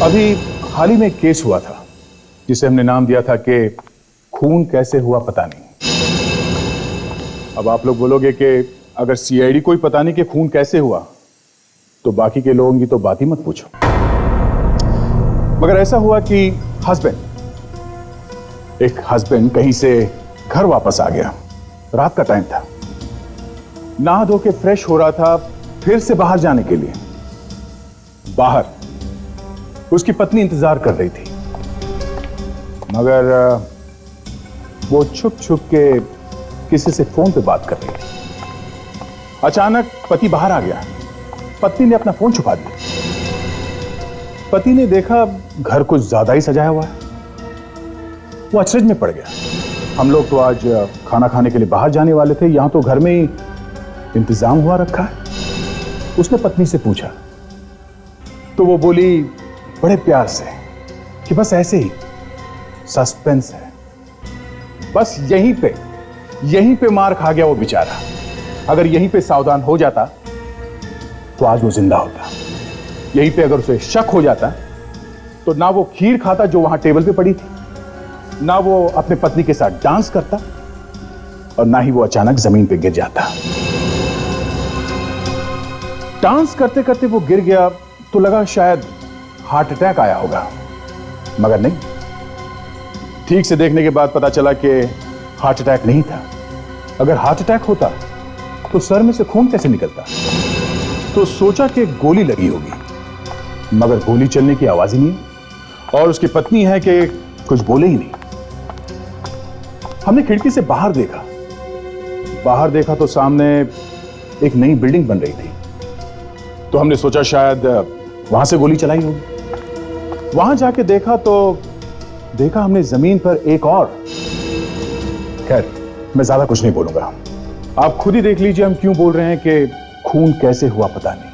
अभी हाल ही में एक केस हुआ था जिसे हमने नाम दिया था कि खून कैसे हुआ पता नहीं। अब आप लोग बोलोगे कि अगर सीआईडी को ही पता नहीं कि खून कैसे हुआ तो बाकी के लोगों की तो बात ही मत पूछो। मगर ऐसा हुआ कि एक हस्बैंड कहीं से घर वापस आ गया। रात का टाइम था, नहा धो के फ्रेश हो रहा था फिर से बाहर जाने के लिए। बाहर उसकी पत्नी इंतजार कर रही थी, मगर वो छुप छुप के किसी से फोन पे बात कर रही थी। अचानक पति बाहर आ गया। पत्नी ने अपना फोन छुपा दिया। पति ने देखा घर कुछ ज्यादा ही सजाया हुआ है। वो अचरज में पड़ गया। हम लोग तो आज खाना खाने के लिए बाहर जाने वाले थे, यहां तो घर में ही इंतजाम हुआ रखा है। उसने पत्नी से पूछा तो वो बोली बड़े प्यार से कि बस ऐसे ही सस्पेंस है। बस यहीं पे मार खा गया वो बेचारा। अगर यहीं पे सावधान हो जाता तो आज वो जिंदा होता। यहीं पे अगर उसे शक हो जाता तो ना वो खीर खाता जो वहां टेबल पे पड़ी थी, ना वो अपने पत्नी के साथ डांस करता, और ना ही वो अचानक जमीन पे गिर जाता। डांस करते करते वो गिर गया तो लगा शायद हार्ट अटैक आया होगा, मगर नहीं। ठीक से देखने के बाद पता चला कि हार्ट अटैक नहीं था। अगर हार्ट अटैक होता तो सर में से खून कैसे निकलता। तो सोचा कि गोली लगी होगी, मगर गोली चलने की आवाज ही नहीं। और उसकी पत्नी है कि कुछ बोले ही नहीं। हमने खिड़की से बाहर देखा तो सामने एक नई बिल्डिंग बन रही थी। तो हमने सोचा शायद वहां से गोली चलाई होगी। वहां जाके देखा हमने जमीन पर एक और। खैर, मैं ज्यादा कुछ नहीं बोलूंगा, आप खुद ही देख लीजिए हम क्यों बोल रहे हैं कि खून कैसे हुआ पता नहीं।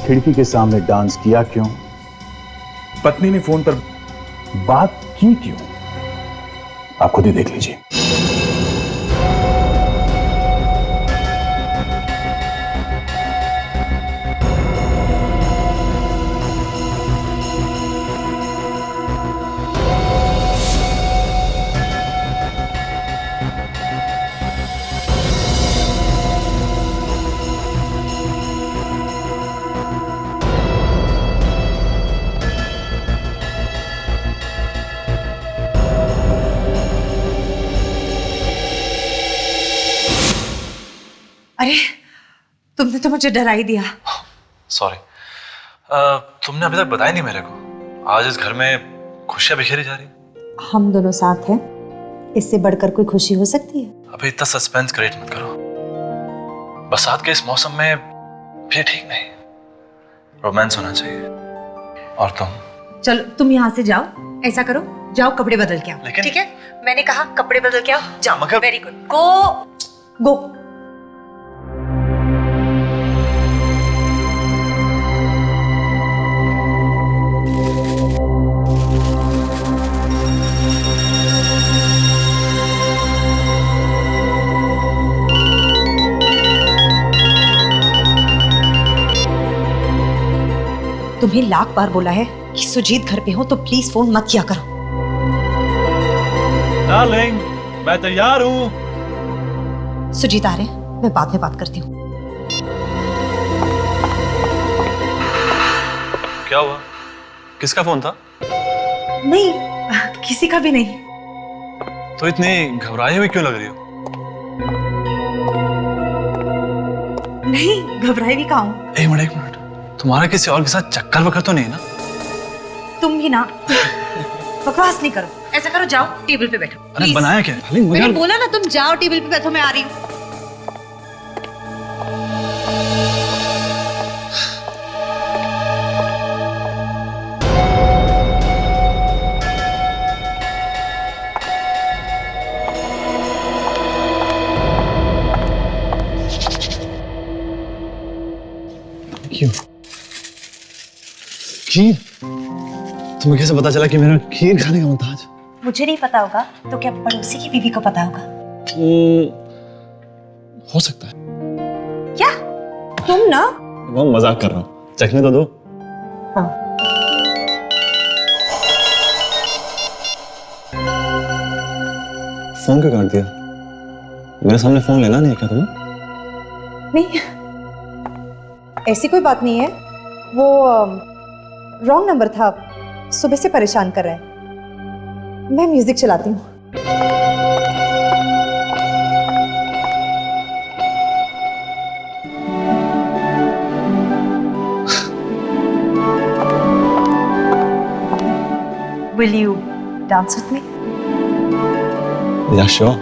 खिड़की के सामने डांस किया क्यों, पत्नी ने फोन पर बात की क्यों, आप खुद ही देख लीजिए। अरे, तुमने तो मुझे डरा ही दिया। सॉरी। तुमने अभी तक बताया नहीं मेरे को। आज इस घर में खुशियां बिखेरी जा रही। हम दोनों साथ हैं, इससे बढ़कर कोई खुशी हो सकती है? अभी इतना सस्पेंस क्रिएट मत करो। बरसात के इस मौसम में भी ठीक नहीं, रोमांस होना चाहिए। और तुम चलो, तुम यहाँ से जाओ। ऐसा करो, जाओ कपड़े बदल के आओ। लेकिन ठीक है, मैंने कहा कपड़े बदल के आओ। जाओ। मगर वेरी गुड, गो। तुम्हें लाख बार बोला है कि सुजीत घर पे हो तो प्लीज फोन मत किया करो। डार्लिंग, मैं तैयार हूँ। सुजीत आ रहे हैं, मैं बाद में बात करती हूँ। क्या हुआ? किसका फोन था? नहीं, किसी का भी नहीं। तो इतनी घबराई हुई क्यों लग रही हो? नहीं, घबराई भी कहाँ हूँ। एक मिनट, तुम्हारा किसी और के साथ चक्कर वक्कर तो नहीं ना? तुम भी ना बकवास नहीं करो। ऐसा करो, जाओ टेबल पे बैठो। अरे बनाया क्या? मैंने बोला ना, तुम जाओ टेबल पे बैठो, मैं आ रही हूँ। क्यों? खीर? तुम्हें कैसे पता चला कि मेरा खीर खाने का मन था आज? मुझे नहीं पता होगा तो क्या पड़ोसी की बीवी को पता होगा? हो सकता है। क्या? तुम ना? मैं मजाक कर रहा हूँ, चखने तो दो। हाँ। फोन क्यों काट दिया? मेरे सामने फोन लेना नहीं है क्या तुम्हें? नहीं, ऐसी कोई बात नहीं है। वो रॉन्ग नंबर था, सुबह से परेशान कर रहे हैं। मैं म्यूजिक चलाती हूँ। Will you dance with me? Yeah, sure.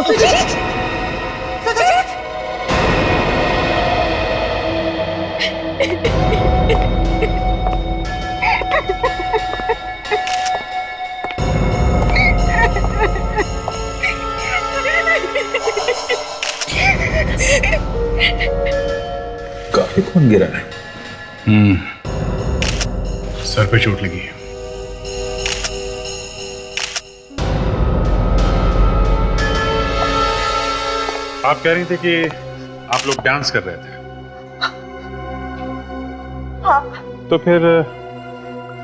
Sujit! Sujit! काफी खून गिरा है। सर पे चोट लगी है। आप कह रही थी कि आप लोग डांस कर रहे थे। हाँ। तो फिर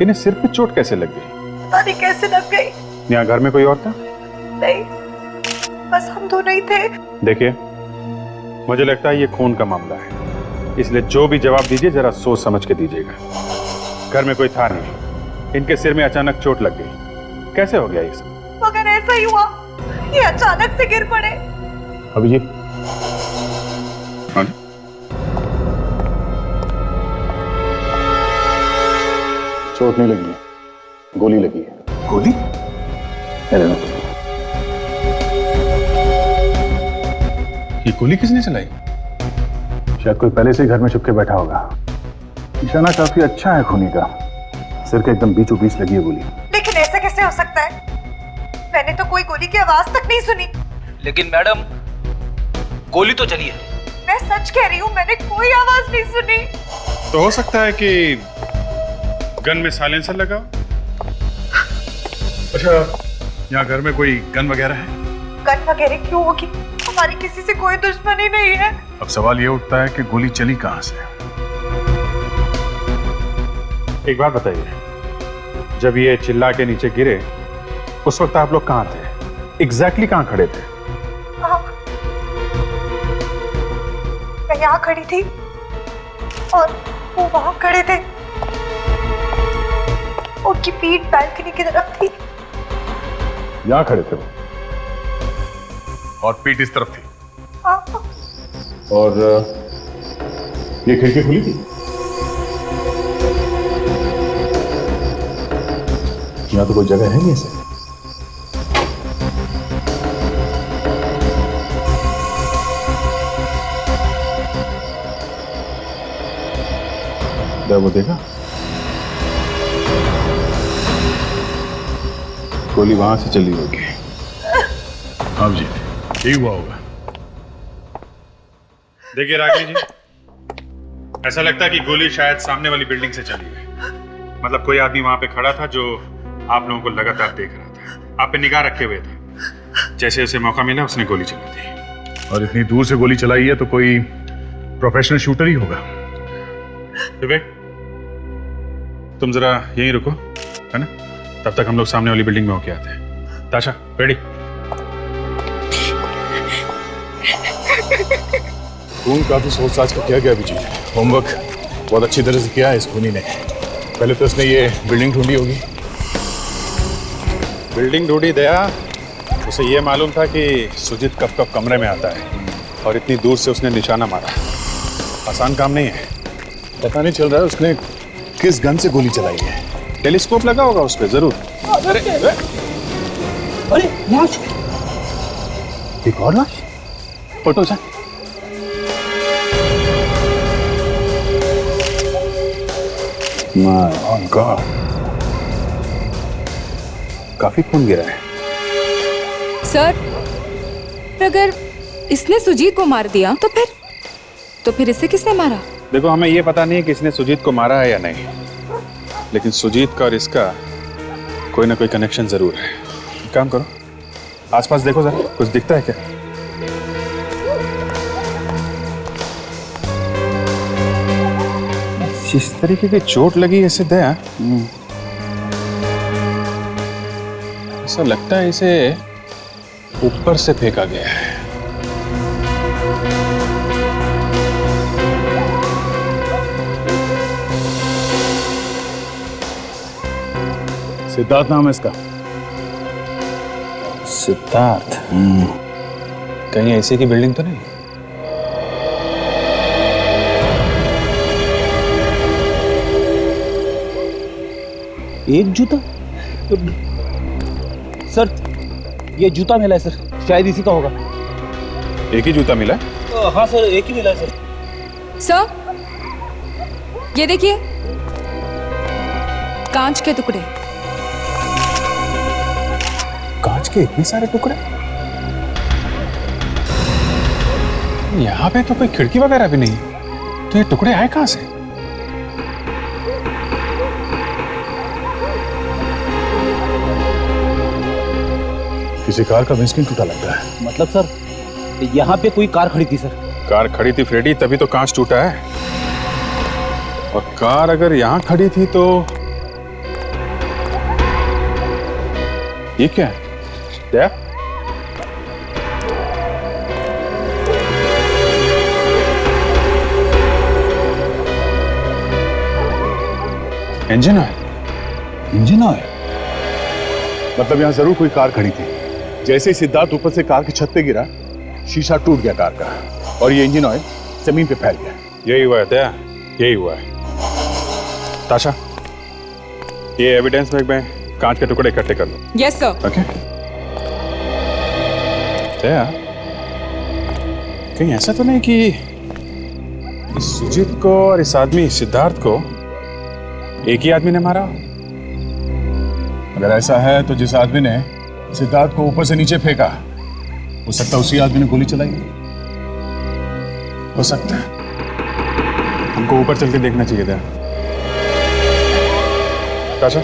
इन्हें सिर पे चोट कैसे लग गई? पता नहीं कैसे लग गई। यहाँ घर में कोई और था? नहीं, बस हम दोनों ही थे। देखिए, मुझे लगता है ये खून का मामला है, इसलिए जो भी जवाब दीजिए जरा सोच समझ के दीजिएगा। घर में कोई था नहीं, इनके सिर में अचानक चोट लग गई। कैसे हो गया ये सब? मगर ऐसा ही हुआ, ये अचानक से गिर पड़े। अब ये चोट नहीं लगी है, गोली लगी है। गोली? ये गोली किसने चलाई? शायद कोई पहले से ही घर में छुप के बैठा होगा। निशाना काफी अच्छा है खूनी का, सिर के एकदम बीचों बीच लगी है गोली। लेकिन ऐसा कैसे हो सकता है? मैंने तो कोई गोली की आवाज तक नहीं सुनी। लेकिन मैडम, गोली तो चली है। मैं सच कह रही हूँ, मैंने कोई आवाज नहीं सुनी। तो हो सकता है कि गन में साइलेंसर लगा। अच्छा, यहाँ घर में कोई गन वगैरह है? गन वगैरह क्यों होगी? हमारी किसी से कोई दुश्मनी नहीं है। अब सवाल ये उठता है कि गोली चली कहाँ से? एक बात बताइए, जब ये चिल्ला के नीचे गिरे उस वक्त आप लोग कहाँ थे? एग्जैक्टली कहाँ खड़े थे? मैं यहाँ खड़ी थी और वो वहां खड़े थे। उनकी पीठ बैल्कनी की तरफ थी। यहां खड़े थे वो, और पीठ इस तरफ थी। हाँ। और ये खिड़की खुली थी। यहाँ तो कोई जगह है नहीं ऐसे। वो देखा, गोली वहां से चली होगी। हाँ जी, यही हुआ होगा। देखिए रागिनी जी, ऐसा लगता है कि गोली शायद सामने वाली बिल्डिंग से चली है। मतलब कोई आदमी वहां पे खड़ा था जो आप लोगों को लगातार देख रहा था, आप पे निगाह रखे हुए था। जैसे उसे मौका मिला उसने गोली चला दी। और इतनी दूर से गोली चलाई है तो कोई प्रोफेशनल शूटर ही होगा। विवेक, तुम जरा यहीं रुको, है ना? तब तक हम लोग सामने वाली बिल्डिंग में होके आते हैं। ताशा, रेडी? खून काफी सोच साच कर किया गया अभिजीत। होमवर्क बहुत अच्छी तरह से किया है इस खूनी ने। पहले तो उसने ये बिल्डिंग ढूंढी होगी। बिल्डिंग ढूंढी दया, उसे ये मालूम था कि सुजीत कब कब कमरे में आता है और इतनी दूर से उसने निशाना मारा। आसान काम नहीं है। पता नहीं चल रहा है उसने किस गन से गोली चलाई है। टेलीस्कोप लगा होगा उस पर जरूर। अरे लाश, एक और लाश। फोटो से माय गॉड, काफी खून गिरा है। सर, अगर इसने सुजीत को मार दिया तो फिर इसे किसने मारा? देखो, हमें ये पता नहीं है कि इसने सुजीत को मारा है या नहीं, लेकिन सुजीत का और इसका कोई ना कोई कनेक्शन जरूर है। एक काम करो, आसपास देखो जरा, कुछ दिखता है क्या? जिस तरीके की चोट लगी है इसे दया, ऐसा लगता है इसे ऊपर से फेंका गया है। सिद्धार्थ नाम है इसका। सिद्धार्थ? कहीं ऐसी की बिल्डिंग तो नहीं? एक जूता? सर, ये जूता मिला है सर, शायद इसी का होगा। एक ही जूता मिला? हाँ सर, एक ही मिला है सर। सर, ये देखिए, कांच के टुकड़े। कांच के इतने सारे टुकड़े? यहाँ पे तो कोई खिड़की वगैरह भी नहीं, तो ये टुकड़े आए कहाँ से? किसी कार का विंडस्क्रीन टूटा लगता है। मतलब सर, यहाँ पे कोई कार खड़ी थी सर। कार खड़ी थी फ्रेडी, तभी तो कांच टूटा है। और कार अगर यहाँ खड़ी थी तो ये क्या है? क्या? Engine oil. Engine oil? मतलब यहां जरूर कोई कार खड़ी थी। जैसे ही सिद्धार्थ ऊपर से कार की छत पे गिरा, शीशा टूट गया कार का और ये इंजन ऑयल जमीन पे फैल गया। यही हुआ है दया, यही हुआ है। ताशा, ये एविडेंस में कांच के टुकड़े इकट्ठे कर लो। Yes sir. ओके। दया, कहीं ऐसा तो नहीं कि इस सुजीत को और इस आदमी सिद्धार्थ को एक ही आदमी ने मारा? अगर ऐसा है तो जिस आदमी ने सिद्धार्थ को ऊपर से नीचे फेंका, हो सकता है उसी आदमी ने गोली चलाई। हो सकता है। हमको ऊपर चल के देखना चाहिए था। ताशा,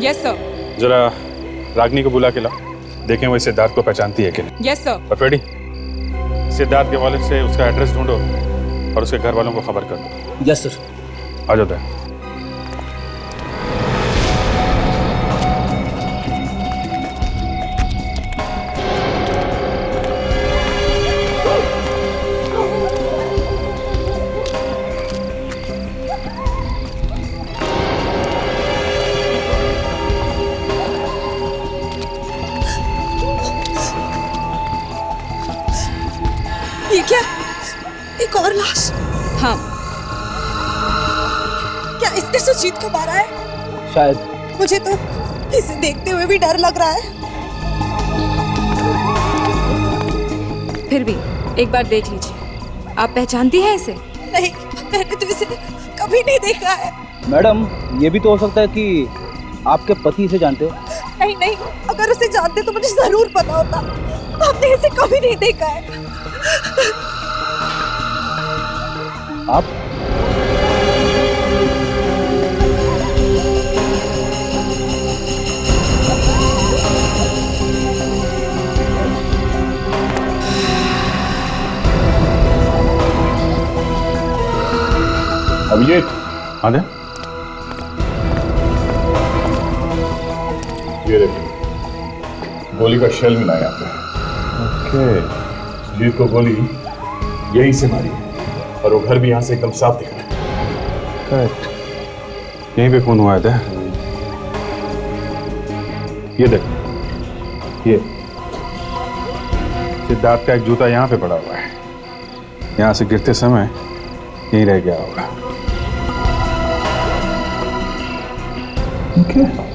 यस सर। जरा रागनी को बुला के लाओ, देखें वो सिद्धार्थ को पहचानती है कि नहीं। Yes sir. और फ्रेडी, सिद्धार्थ के वॉलेट से उसका एड्रेस ढूंढो और उसके घर वालों को खबर कर दो। Yes sir. आ जाता है। ये क्या? एक और लाश? हाँ। क्या इसने सुजीत को मारा है? शायद। मुझे तो इसे देखते हुए भी डर लग रहा है। फिर भी एक बार देख लीजिए। आप पहचानती हैं इसे? नहीं, मैंने तो इसे कभी नहीं देखा है। मैडम, ये भी तो हो सकता है कि आपके पति इसे जानते हो। नहीं नहीं, अगर उसे जानते तो मुझे जरूर पता होता। हमने इसे कभी नहीं देखा है। आप? अब ये हाँ दे। ये देखिए, गोली का शेल मिला है यहाँ पे। ओके। सुजीत को गोली यहीं से मारी है और वो घर भी यहाँ से एकदम साफ दिख रहा है। करेक्ट, यहीं पे खून हुआ था। ये देख, ये सिद्धार्थ का एक जूता यहाँ पे पड़ा हुआ है। यहाँ से गिरते समय यहीं रह गया होगा। ओके।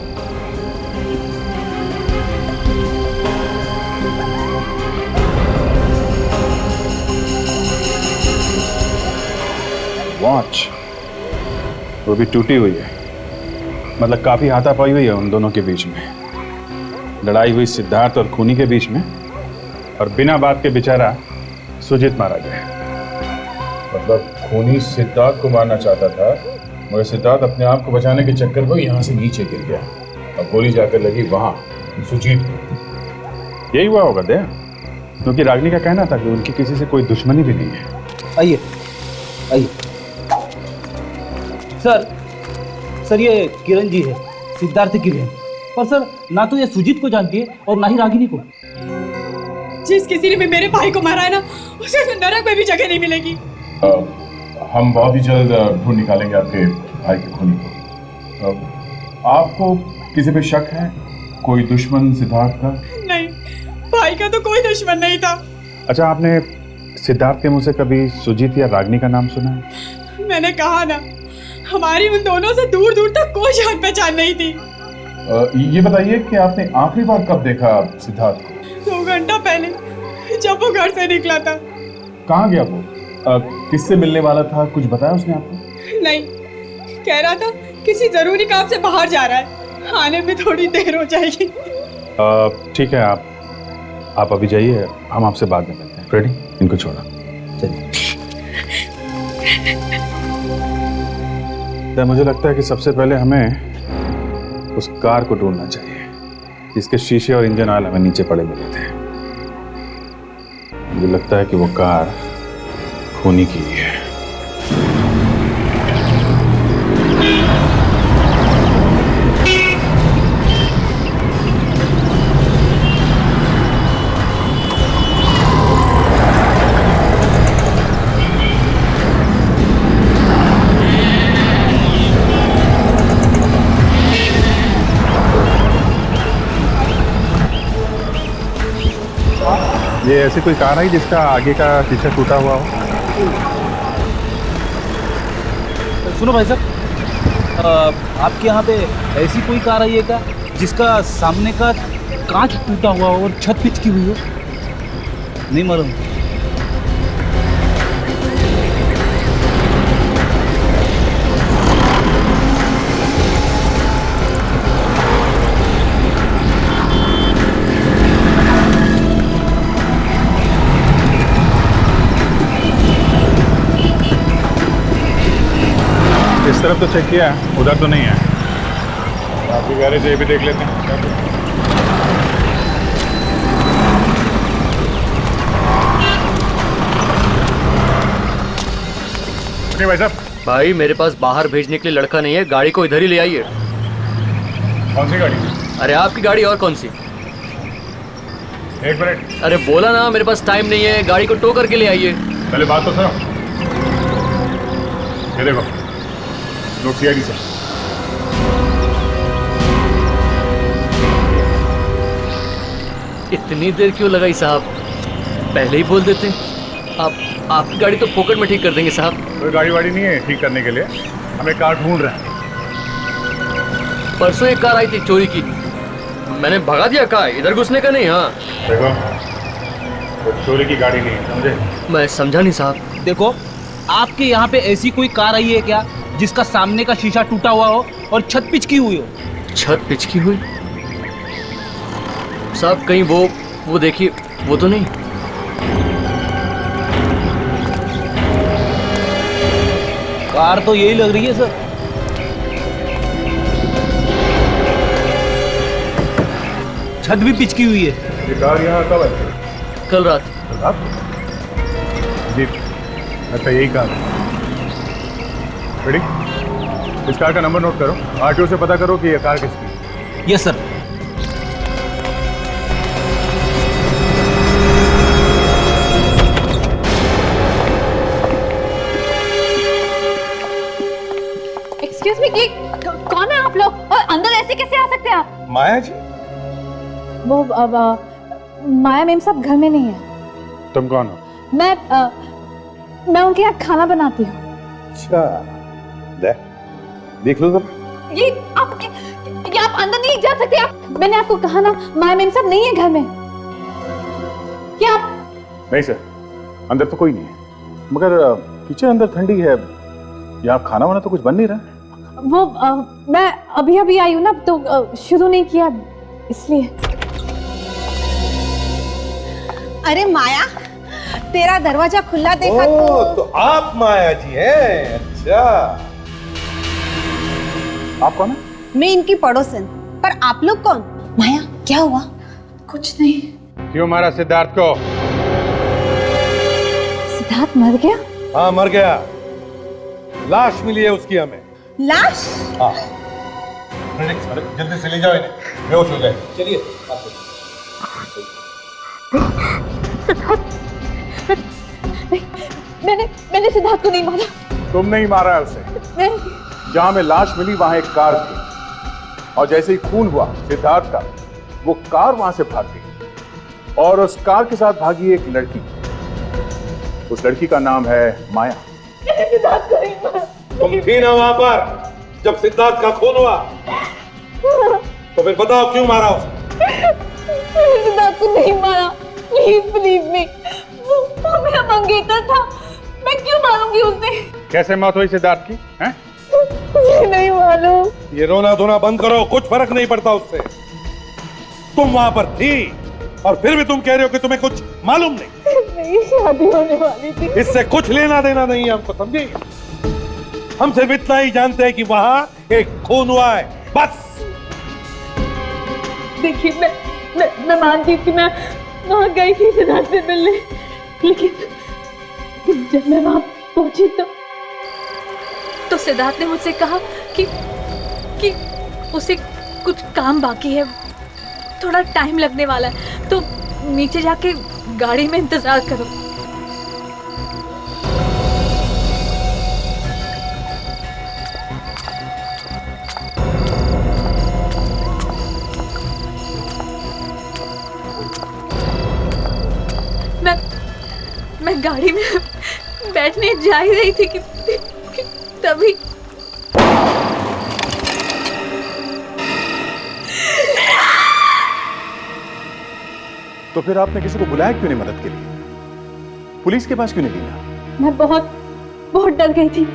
वॉच, वो भी टूटी हुई है। मतलब काफी हाथापाई हुई है उन दोनों के बीच में। लड़ाई हुई सिद्धार्थ और खूनी के बीच में, और बिना बात के बेचारा सुजीत मारा गया। मतलब खूनी सिद्धार्थ को मारना चाहता था, मगर सिद्धार्थ अपने आप को बचाने के चक्कर में यहाँ से नीचे गिर गया और गोली जाकर लगी वहां सुजीत को। यही हुआ होगा दे, क्योंकि रागिनी का कहना था कि उनकी किसी से कोई दुश्मनी भी नहीं है। आइए आइए। सर ये किरण जी है, सिद्धार्थ की बहन। पर सर ना तो ये सुजीत को जानती है और ना ही रागिनी को। जिस किसी ने मेरे भाई को मारा है ना, उसे तो नरक में भी जगह नहीं मिलेगी। हम बहुत ही जल्द ढूंढ निकालेंगे आपके भाई के खूनी को। आपको किसी पे शक है? कोई दुश्मन सिद्धार्थ का? नहीं, भाई का तो कोई दुश्मन नहीं था। अच्छा, आपने सिद्धार्थ के मुंह से कभी सुजीत या रागिनी का नाम सुना है? मैंने कहा ना, हमारी उन दोनों से दूर दूर तक कोई जान पहचान नहीं थी। ये बताइए कि आपने आखिरी बार कब देखा सिद्धार्थ को? 2 घंटा पहले, जब वो घर से निकला था। कहाँ गया वो? किससे मिलने वाला था? कुछ बताया उसने आपको? नहीं, कह रहा था किसी जरूरी काम से बाहर जा रहा है, आने में थोड़ी देर हो जाएगी। ठीक है, आप अभी जाइए, हम आपसे बाद में मिलते हैं। रेडी? इनको छोड़ा। चलिए। तो मुझे लगता है कि सबसे पहले हमें उस कार को ढूंढना चाहिए जिसके शीशे और इंजन ऑयल हमें नीचे पड़े मिले थे। मुझे लगता है कि वो कार खूनी की ही है। ये ऐसी कोई कार है जिसका आगे का शीशा टूटा हुआ हो? सुनो भाई साहब, आपके यहाँ पे ऐसी कोई कार आई है क्या जिसका सामने का कांच टूटा हुआ हो और छत पिचकी हुई हो? नहीं मालूम। इस तरफ तो चेक किया, उधर तो नहीं है। आपकी गैरेज ये भी देख लेते हैं। ओके भाई साहब। भाई मेरे पास बाहर भेजने के लिए लड़का नहीं है, गाड़ी को इधर ही ले आइए। कौन सी गाड़ी? अरे आपकी गाड़ी और कौन सी? 1 मिनट। अरे बोला ना मेरे पास टाइम नहीं है, गाड़ी को टो करके ले आइए। पहले बात तो सुनो। ये देखो, नोट सीआईडी से। इतनी देर क्यों लगाई साहब? पहले ही बोल देते। आपकी गाड़ी तो फोकट में ठीक कर देंगे साहब। कोई गाड़ी वाड़ी नहीं है ठीक करने के लिए, हम एक कार ढूंढ रहे हैं। परसों एक कार आई थी चोरी की, मैंने भगा दिया। कहा इधर घुसने का नहीं। हाँ देखो, कोई चोरी की गाड़ी नहीं है, समझे? मैं समझा नहीं साहब। देखो, आपके यहाँ पे ऐसी कोई कार आई है क्या जिसका सामने का शीशा टूटा हुआ हो और छत पिचकी हुई हो? छत पिचकी हुई साहब? कहीं वो देखिए, वो तो नहीं। कार तो यही लग रही है सर। छत भी पिचकी हुई है। ये कार यहाँ कब आई? कल रात। जी, अच्छा यही कार है। रेडी? इस कार का नंबर नोट करो, आरटीओ से पता करो कि ये कार किसकी है। Yes sir. एक्सक्यूज मी, ये कौन है आप लोग और अंदर ऐसे कैसे आ सकते हैं आप? माया जी? वो माया मैम साहब घर में नहीं है। तुम कौन हो? मैं उनके यहाँ खाना बनाती हूँ। अच्छा, देख लो जरा। ये आप अंदर नहीं जा सकते आप। मैंने आपको कहा ना, माया मैम साहब नहीं है घर में। क्या आप? नहीं सर, अंदर तो कोई नहीं है, मगर किचन अंदर ठंडी है, यहाँ खाना वाना तो कुछ बन नहीं रहा। वो मैं अभी अभी आई हूँ ना, तो शुरू नहीं किया इसलिए। अरे माया, तेरा दरवाजा खुला देखा तो आप माया जी हैं? अच्छा, आप कौन है? मैं इनकी पड़ोसन। पर आप लोग कौन? माया, क्या हुआ? कुछ नहीं। क्यों मारा सिद्धार्थ को? सिद्धार्थ मर गया? हाँ मर गया, लाश मिली है उसकी हमें। लाश? हाँ, जल्दी से ले जाओ इन्हें, बेहोश हो गए। चलिए। मैंने सिद्धार्थ को नहीं मारा। तुम नहीं मारा है उसे। जहां में लाश मिली वहां एक कार थी, और जैसे ही खून हुआ सिद्धार्थ का, वो कार वहां से भाग गई और उस कार के साथ भागी एक लड़की। उस लड़की का नाम है माया। सिद्धार्थ को नहीं मारा। तुम थी ना वहां पर जब सिद्धार्थ का खून हुआ? तो फिर बताओ क्यों मारा उसे? सिद्धार्थ को नहीं मारा, प्लीज बिलीव मी। वो मेरा मंगेतर था, मैं क्यों मारूंगी उसे? कैसे मौत हुई सिद्धार्थ की? हैं? मुझे नहीं मालूम। ये रोना धोना बंद करो, कुछ फर्क नहीं पड़ता उससे। तुम वहां पर थी और फिर भी तुम कह रहे हो कि तुम्हें कुछ मालूम नहीं। मेरी शादी होने वाली थी। इससे कुछ लेना देना नहीं है हमको, समझे? हम सिर्फ इतना ही जानते हैं कि वहां एक खून हुआ है, बस। देखिए, मैं मानती थी, मैं वहां गई थी सिद्धार्थ से मिलने, लेकिन जब मैं वहां पहुंची तो सिद्धार्थ ने मुझसे कहा कि उसे कुछ काम बाकी है, थोड़ा टाइम लगने वाला है, तो नीचे जाके गाड़ी में इंतजार करो। मैं गाड़ी में बैठने जा ही रही थी कि तभी तो फिर आपने किसी को बुलाया क्यों नहीं मदद के लिए? पुलिस के पास क्यों नहीं गया? मैं बहुत डर गई थी,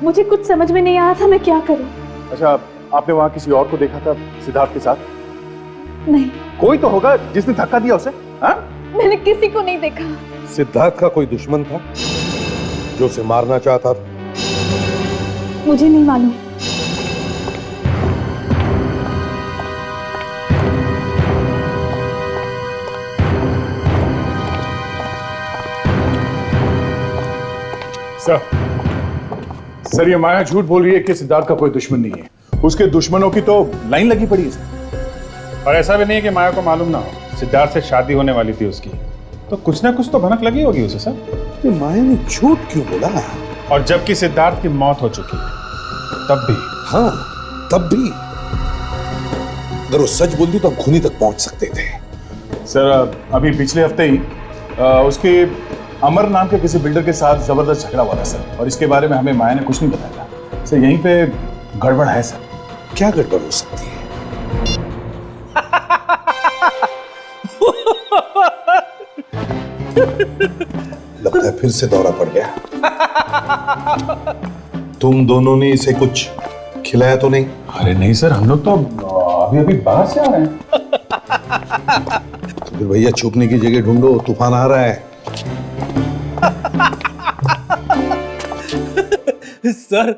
मुझे कुछ समझ में नहीं आया था मैं क्या करूं। अच्छा, आपने वहां किसी और को देखा था सिद्धार्थ के साथ? नहीं। कोई तो होगा जिसने धक्का दिया उसे। हाँ? मैंने किसी को नहीं देखा। सिद्धार्थ का कोई दुश्मन था जो उसे मारना चाहता था? मुझे नहीं मालूम। सर, ये माया झूठ बोल रही है कि सिद्धार्थ का कोई दुश्मन नहीं है। उसके दुश्मनों की तो लाइन लगी पड़ी है। और ऐसा भी नहीं है कि माया को मालूम ना हो, सिद्धार्थ से शादी होने वाली थी उसकी, तो कुछ ना कुछ तो भनक लगी होगी उसे। सर, माया ने झूठ क्यों बोला? और जबकि सिद्धार्थ की मौत हो चुकी है तब भी। हाँ, तब भी अगर वो सच बोलती तो खूनी तक पहुंच सकते थे। सर, अभी पिछले हफ्ते ही उसके अमर नाम के किसी बिल्डर के साथ जबरदस्त झगड़ा हुआ था सर, और इसके बारे में हमें माया ने कुछ नहीं बताया। सर, यहीं पे गड़बड़ है सर। क्या गड़बड़ हो सकती है? लगता है फिर से दौरा पड़ गया। तुम दोनों ने इसे कुछ खिलाया तो नहीं? अरे नहीं सर, हम लोग तो अभी बाहर से आ रहे हैं। तो फिर भैया छुपने की जगह ढूंढो, तूफान आ रहा है। सर,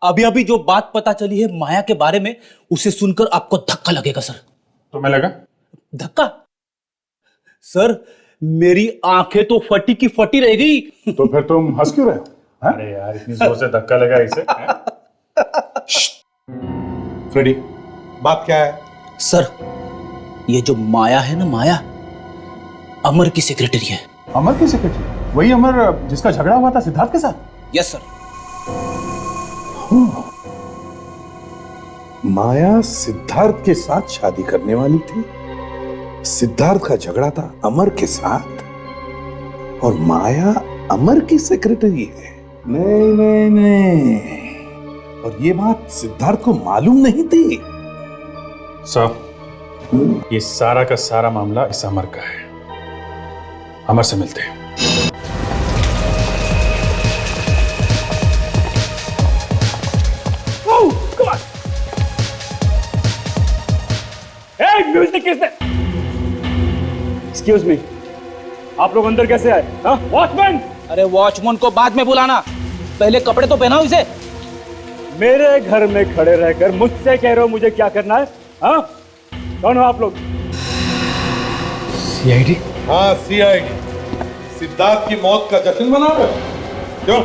अभी जो बात पता चली है माया के बारे में, उसे सुनकर आपको धक्का लगेगा सर। तुम्हें लगा धक्का? सर, मेरी आंखें तो फटी की फटी रह गई। तो फिर तुम हंस क्यों रहे हो? अरे यार, इतनी जोर से धक्का लगा इसे। फ्रेडी, बात क्या है? सर, ये जो माया है ना, माया अमर की सेक्रेटरी है। अमर की सेक्रेटरी? वही अमर जिसका झगड़ा हुआ था सिद्धार्थ के साथ? Yes sir. माया सिद्धार्थ के साथ शादी करने वाली थी, सिद्धार्थ का झगड़ा था अमर के साथ, और माया अमर की सेक्रेटरी है। नहीं नहीं नहीं, और ये बात सिद्धार्थ को मालूम नहीं थी। सर, ये सारा का सारा मामला इस अमर का है। अमर से मिलते हैं। म्यूजिक किसने? एक्सक्यूज मी, आप लोग अंदर कैसे आए? हाँ, वॉचमैन! अरे वॉचमैन को बाद में बुलाना, पहले कपड़े तो पहनाओ इसे। मेरे घर में खड़े रहकर मुझसे कह रहे हो मुझे क्या करना है? हाँ, कौन हो आप लोग? सीआईडी? हाँ, सीआईडी। सिद्धार्थ की मौत का जश्न मना रहे हो? क्यों?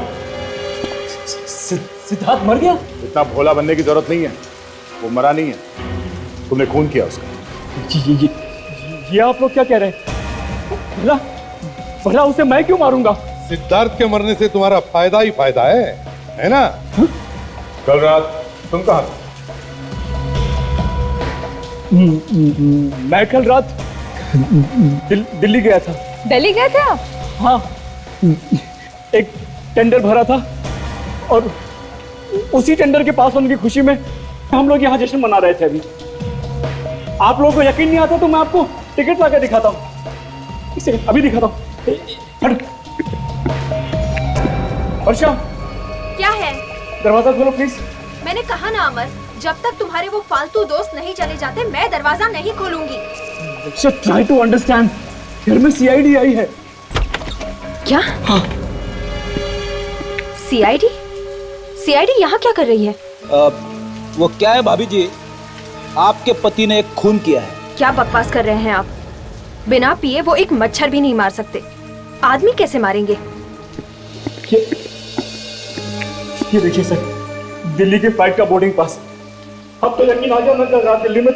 सिद्धार्थ मर गया? इतना भोला बनने की जरूरत नहीं है, वो मरा नहीं है, तुमने खून किया उसका। ये आप लोग क्या कह रहे हैं? भला उसे मैं क्यों मारूंगा? सिद्धार्थ के मरने से तुम्हारा फायदा ही फायदा है ना? कल रात तुम कहाँ थे? मैं कल रात दिल्ली गया था। दिल्ली गए थे आप? हाँ, एक टेंडर भरा था और उसी टेंडर के पास होने की खुशी में हम लोग यहाँ जश्न मना रहे थे। अभी आप लोगों को यकीन नहीं आता तो मैं आपको टिकट लाकर दिखाता हूँ, इसे अभी दिखाता हूँ। वर्षा, क्या है? दरवाजा खोलो प्लीज। मैंने कहा ना अमर, जब तक तुम्हारे वो फालतू दोस्त नहीं चले जाते मैं दरवाजा नहीं खोलूंगी। ट्राई टू अंडरस्टैंड, घर में सीआईडी आई है। क्या? हाँ। सीआईडी? सीआईडी यहाँ क्या कर रही है? वो क्या है भाभी जी, आपके पति ने एक खून किया है। क्या बकवास कर रहे हैं आप? बिना पिए वो एक मच्छर भी नहीं मार सकते, आदमी कैसे मारेंगे? ये देखिए सर, दिल्ली के फ्लाइट का बोर्डिंग पास। अब तो यकीन आ गया मैं कल रात दिल्ली में।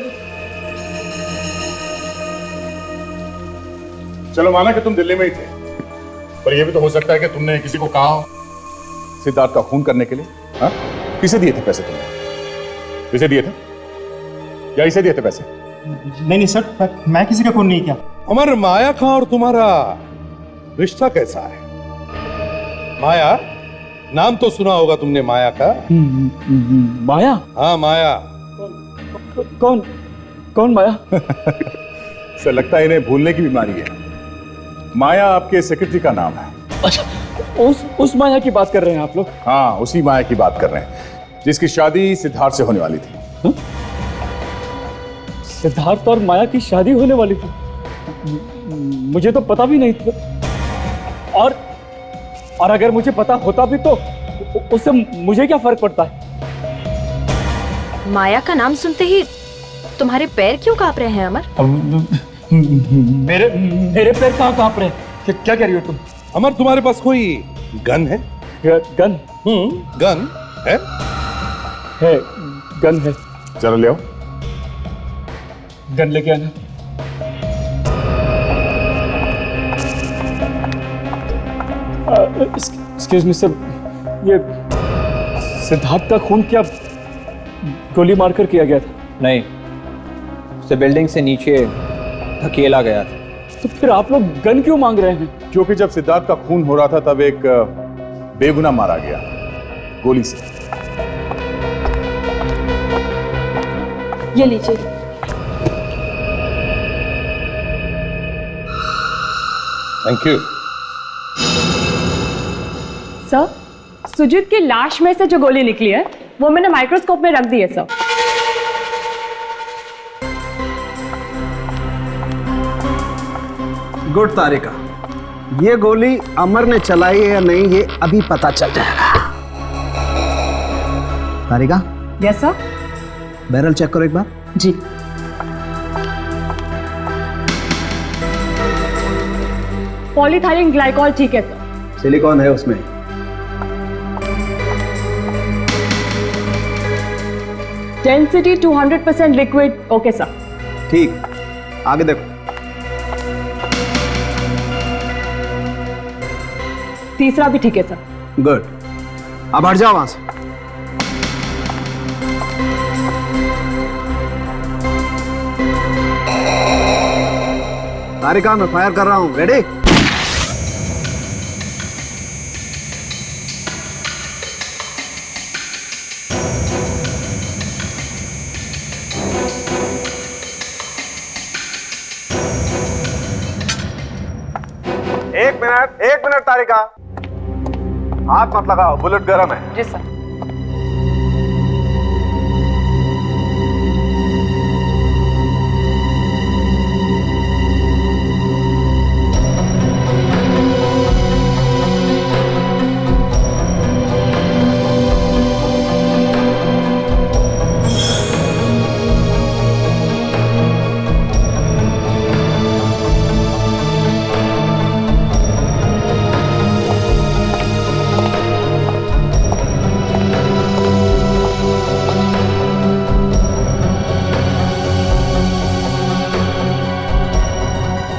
चलो माना कि तुम दिल्ली में ही थे, पर यह भी तो हो सकता है कि तुमने किसी को कहा हो सिद्धार्थ का खून करने के लिए। हाँ, किसे दिए थे पैसे तुमने? किसे दिए थे या इसे दिए थे पैसे? नहीं सर, मैं किसी का खून नहीं किया। अमर, माया का और तुम्हारा रिश्ता कैसा है? माया, नाम तो सुना होगा तुमने माया का। माया? हाँ, माया। कौन माया? सर, लगता है इन्हें भूलने की बीमारी है। माया आपके सेक्रेटरी का नाम है। अच्छा, उस माया की बात कर रहे हैं आप लोग? हाँ, उसी माया की बात कर रहे हैं जिसकी शादी सिद्धार्थ से होने वाली थी। हा? सिद्धार्थ और माया की शादी होने वाली थी? मुझे तो पता भी नहीं था। और अगर मुझे पता होता भी तो उससे मुझे क्या फर्क पड़ता है? माया का नाम सुनते ही तुम्हारे पैर क्यों कांप रहे हैं अमर? मेरे पैर कहाँ कांप रहे हैं? क्या कह रही हो तुम? अमर, तुम्हारे पास कोई गन है? गन? गन है? है, गन है। चलो ले आओ। गन लेके आना। एक्सक्यूज मी सर, ये सिद्धार्थ का खून क्या गोली मारकर किया गया था? नहीं, उसे बिल्डिंग से नीचे धकेला गया था। तो फिर आप लोग गन क्यों मांग रहे हैं? क्योंकि जब सिद्धार्थ का खून हो रहा था तब एक बेगुनाह मारा गया गोली से। ये लीजिए। Thank you. सर, सुजीत की लाश में से जो गोली निकली है वो मैंने माइक्रोस्कोप में रख दी है सर। गुड तारिका, ये गोली अमर ने चलाई है या नहीं ये अभी पता चल जाएगा। Tarika? Yes sir. Barrel check करो एक बार। जी। पॉलीथाइलिन ग्लाइकॉल ठीक है सर। सिलिकॉन है उसमें। Density 200% liquid. Okay sir. ठीक, आगे देखो। तीसरा भी ठीक है सर। गुड, अब हट जाओ वहां से। तारिका, मैं फायर कर रहा हूं। रेडी? एक मिनट तारिका, हाथ मत लगाओ, बुलेट गर्म है। जी सर।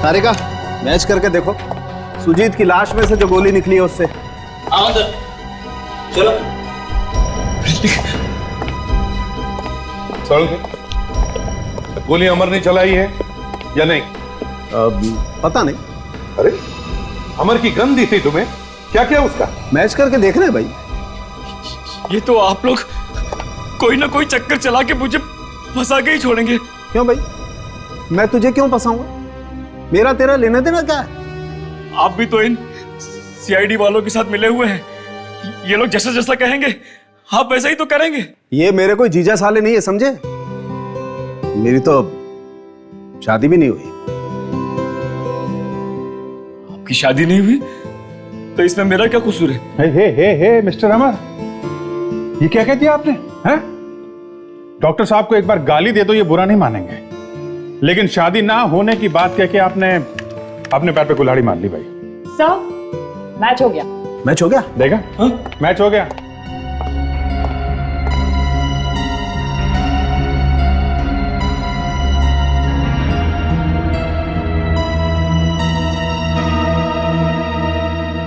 सारिका मैच करके देखो, सुजीत की लाश में से जो गोली निकली है उससे। हाँ सर, चलो। गोली अमर ने चलाई है या नहीं? पता नहीं। अरे अमर की गन दी थी तुम्हें, क्या क्या उसका? मैच करके देख रहे हैं भाई। ये तो आप लोग कोई ना कोई चक्कर चला के मुझे फंसा के ही छोड़ेंगे। क्यों भाई, मैं तुझे क्यों फंसाऊंगा? मेरा तेरा लेना देना क्या है? आप भी तो इन सीआईडी वालों के साथ मिले हुए हैं। ये लोग जैसा जैसा कहेंगे आप वैसा ही तो करेंगे। ये मेरे कोई जीजा साले नहीं है, समझे? मेरी तो शादी भी नहीं हुई। आपकी शादी नहीं हुई तो इसमें मेरा क्या कसूर है? हे मिस्टर अमर, ये क्या कह दिया आपने? हैं? डॉक्टर साहब को एक बार गाली दे दो ये बुरा नहीं मानेंगे, लेकिन शादी ना होने की बात कह के आपने अपने पैर पे कुल्हाड़ी मार ली भाई। सर, मैच हो गया। मैच हो गया? देखा? मैच हो गया।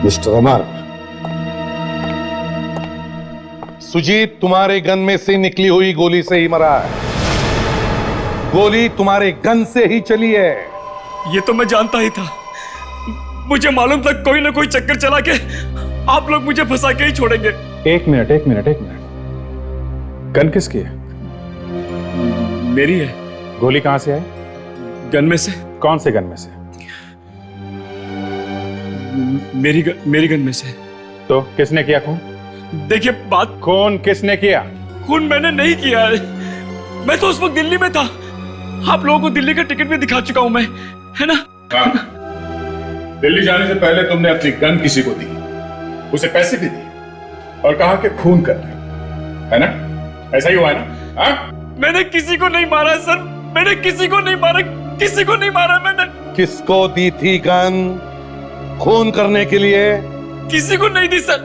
मिस्टर अमर, सुजीत तुम्हारे गन में से निकली हुई गोली से ही मरा है। गोली तुम्हारे गन से ही चली है। ये तो मैं जानता ही था। मुझे मालूम था कोई ना कोई चक्कर चला के आप लोग मुझे फंसा के ही छोड़ेंगे। एक मिनट। गन किसकी है? मेरी है। गोली कहां से आई? गन में से। कौन से गन में से? मेरी गन में से। तो किसने किया खून? देखिए बात, खून किसने किया? खून मैंने नहीं किया है। मैं तो उस वक्त दिल्ली में था। आप लोगों को दिल्ली का टिकट भी दिखा चुका हूं मैं, है ना? दिल्ली जाने से पहले तुमने अपनी गन किसी को दी, उसे पैसे भी दिए और कहा कि खून कर रहे, है ना? ऐसा ही हुआ है ना? हाँ? मैंने किसी को नहीं मारा सर, मैंने किसी को नहीं मारा, किसी को नहीं मारा मैंने। किसको दी थी गन? खून करने के लिए? किसी को नहीं दी सर।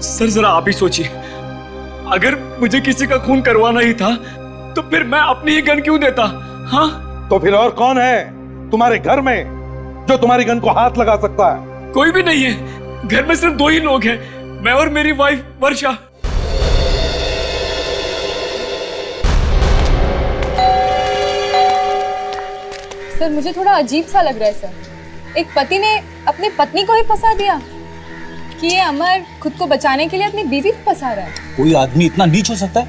सर जरा आप ही सोचिए, अगर मुझे किसी का खून करवाना ही था तो फिर मैं अपनी ही गन क्यों देता? हाँ, तो फिर और कौन है तुम्हारे घर में जो तुम्हारी गन को हाथ लगा सकता है? कोई भी नहीं है। घर में सिर्फ 2 ही लोग हैं, मैं और मेरी वाइफ वर्षा। सर मुझे थोड़ा अजीब सा लग रहा है सर। एक पति ने अपनी पत्नी को ही फंसा दिया कि ये अमर खुद को बचाने के लिए अपनी बीवी को फंसा रहा है। कोई आदमी इतना नीच हो सकता है?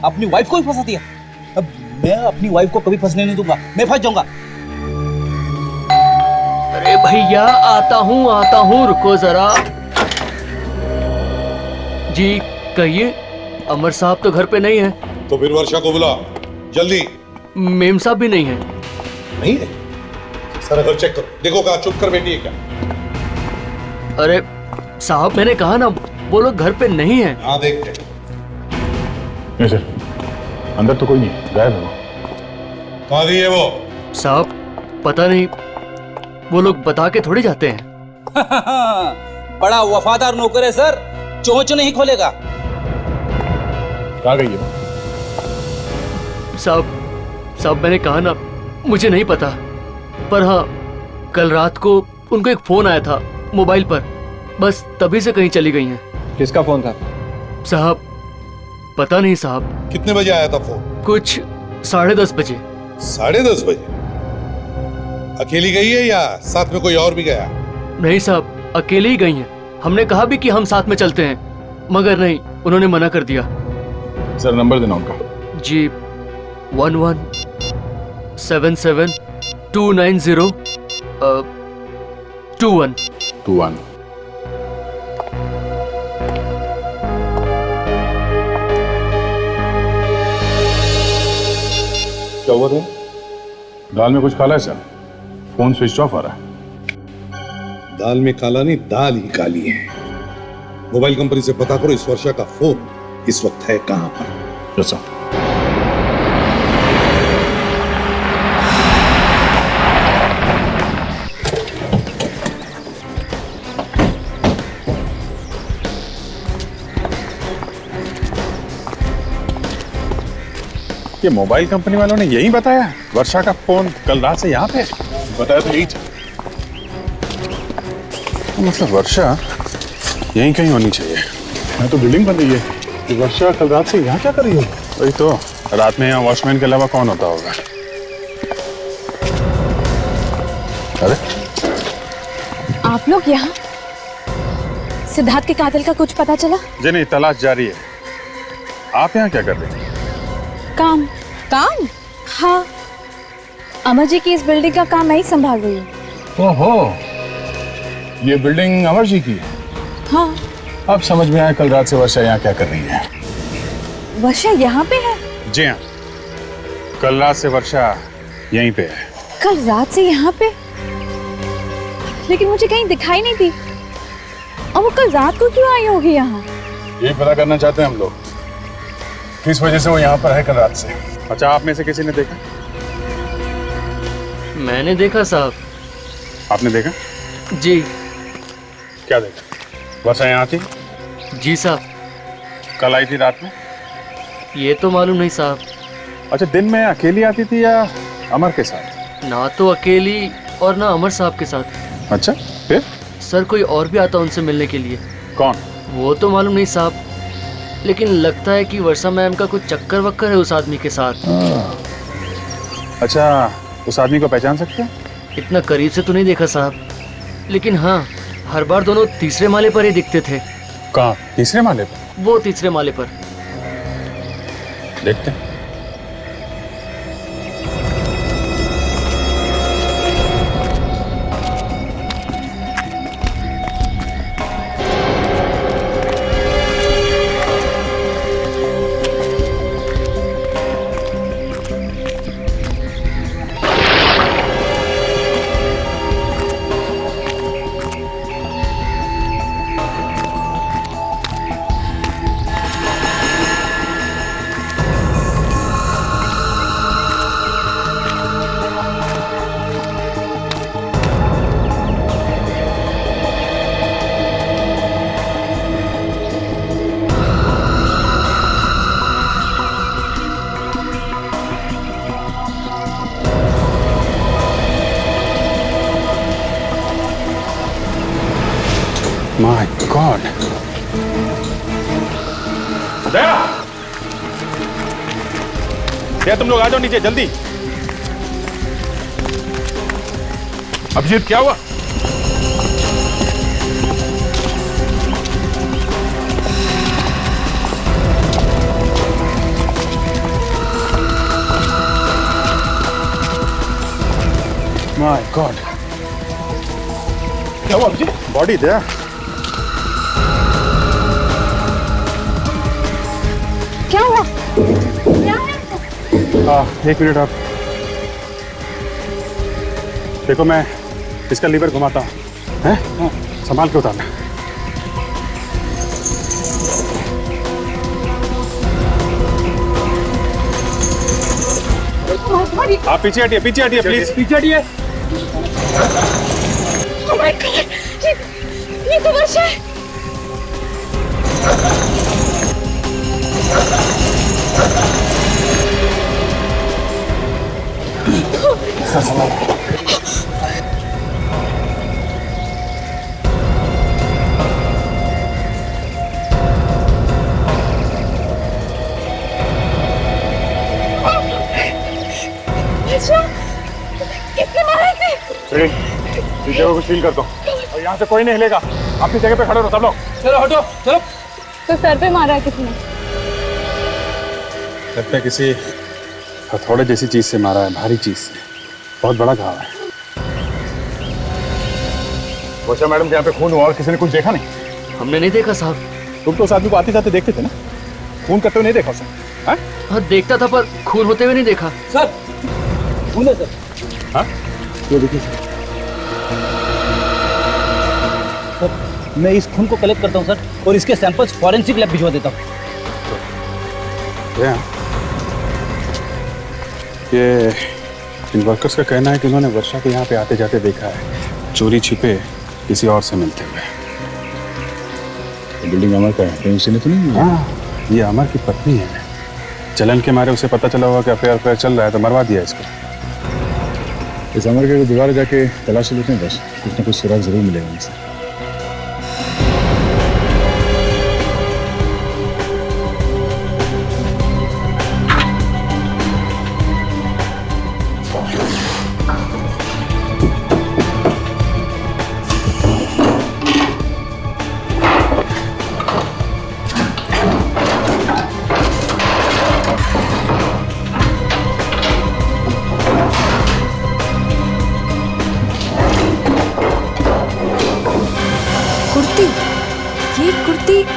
अपनी वाइफ को ही फंसा दिया। अब मैं अपनी वाइफ को कभी फंसने नहीं दूंगा, मैं फंस जाऊंगा। अरे भैया आता हूँ, रुको जरा। जी कहिए, अमर साहब तो घर पे नहीं है। तो फिर वर्षा को बुला जल्दी। मेम साहब भी नहीं है। नहीं है? सारा घर चेक करो, देखो कहाँ चुप कर बैठी है क्या? अरे साहब मैंने कहा ना, वो लोग घर पे नहीं है। हाँ देखते। नहीं सर, अंदर तो कोई नहीं, गायब है वो। कहाँ गई है वो? साहब पता नहीं, वो लोग बता के थोड़ी जाते हैं। बड़ा वफादार नौकर है सर, चोंच नहीं खोलेगा। कहाँ गई है वो? साहब मैंने कहा ना, मुझे नहीं पता, पर हाँ कल रात को उनको एक फोन आया था मोबाइल पर, बस तभी से कहीं चली गई हैं। किसका फोन था? साहब पता नहीं साहब। कितने बजे आया था फोन? कुछ 10:30 बजे। 10:30 बजे? अकेली गई है या साथ में कोई और भी गया? नहीं साहब, अकेले ही गई हैं। हमने कहा भी कि हम साथ में चलते हैं, मगर नहीं, उन्होंने मना कर दिया। सर नंबर देना उनका। जी 1177 290 21। क्या हुआ था? दाल में कुछ काला है सर, फोन स्विच ऑफ आ रहा है। दाल में काला नहीं, दाल ही काली है। मोबाइल कंपनी से पता करो इस वर्षा का फोन इस वक्त है कहां पर। Yes sir. ये मोबाइल कंपनी वालों ने यही बताया वर्षा का फोन कल रात से यहाँ पे? बताया तो यही था। मतलब वर्षा यहीं कहीं होनी चाहिए। मैं तो बिल्डिंग बन रही है कि वर्षा कल रात से यहाँ क्या कर रही है? वही तो, रात में यहाँ वॉचमैन के अलावा कौन होता होगा? अरे आप लोग यहाँ? सिद्धार्थ के कातिल का कुछ पता चला? जी नहीं, तलाश जारी है। आप यहाँ क्या कर रहे हैं? काम। काम? हाँ, अमर जी की इस बिल्डिंग का काम मैं ही संभाल रही हूँ। ओहो, ये बिल्डिंग अमर जी की है? हाँ। अब समझ में आया कल रात से वर्षा यहाँ क्या कर रही है। वर्षा यहाँ पे है? जी हाँ, कल रात से वर्षा यहीं पे है। कल रात से यहाँ पे? लेकिन मुझे कहीं दिखाई नहीं दी। और वो कल रात को क्यों आई होगी यहाँ? ये पता करना चाहते हैं हम लोग, किस वजह से वो यहाँ पर है कल रात से। अच्छा, आप में से किसी ने देखा? मैंने देखा साहब। आपने देखा? जी। क्या देखा? वर्षा यहाँ थी? जी साहब। कल आई थी रात में? ये तो मालूम नहीं साहब। अच्छा, दिन में अकेली आती थी या अमर के साथ? ना तो अकेली और ना अमर साहब के साथ। अच्छा, फिर? सर कोई और भी आता उनसे मिलने के लिए। कौन? वो तो मालूम नहीं साहब, लेकिन लगता है कि वर्षा मैम का कुछ चक्कर वक्कर है उस आदमी के साथ। अच्छा, उस आदमी को पहचान सकते हैं? इतना करीब से तो नहीं देखा साहब, लेकिन हाँ, हर बार दोनों तीसरे माले पर ही दिखते थे। कहाँ? तीसरे माले पर? वो तीसरे माले पर। देखते हैं। My God! दया! दया, तुम लोग आ जाओ नीचे जल्दी। अभिजीत, क्या हुआ? My God! क्या हुआ अभिजीत? बॉडी दया। क्या हुआ? क्या है? एक मिनट आप देखो, मैं इसका लीवर घुमाता हूँ, हैं? संभाल के उतारना। आप पीछे हटिए, पीछे हटिए प्लीज, पीछे हटिए। Oh my God! ये तो वर्षा है। किसने मारा इसे? इस जगह को सील कर दो और यहाँ से कोई नहीं हिलेगा। अपनी जगह पे खड़े रहो सब लोग। चलो हटो, चलो। तो सर पे मारा है किसी ने? लगता है किसी हथौड़े जैसी चीज से मारा है, भारी चीज से। बहुत बड़ा घाव है। वर्षा मैडम के यहाँ पे खून हुआ और किसी ने कुछ देखा नहीं? हमने नहीं देखा साहब। तुम तो उस आदमी को आते जाते देखते थे ना, खून करते हुए नहीं देखा उसे? हाँ देखता था, पर खून होते हुए नहीं देखा। सर खून है सर। हाँ, ये देखिए सर, मैं इस खून को कलेक्ट करता हूँ सर, और इसके सैंपल्स फॉरेंसिक लैब भिजवा देता हूँ। ये इन वर्कर्स का कहना है कि उन्होंने वर्षा को यहाँ पे आते जाते देखा है, चोरी छिपे किसी और से मिलते हुए। बिल्डिंग अमर का है, कहीं उसी ने तो नहीं? हाँ, ये अमर की पत्नी है। जलन के मारे उसे पता चला होगा कि अफेयर चल रहा है तो मरवा दिया इसको। इस अमर के दोबारा जाके तलाशी लेते हैं, बस कुछ ना कुछ सुराग जरूर मिलेगा इनसे।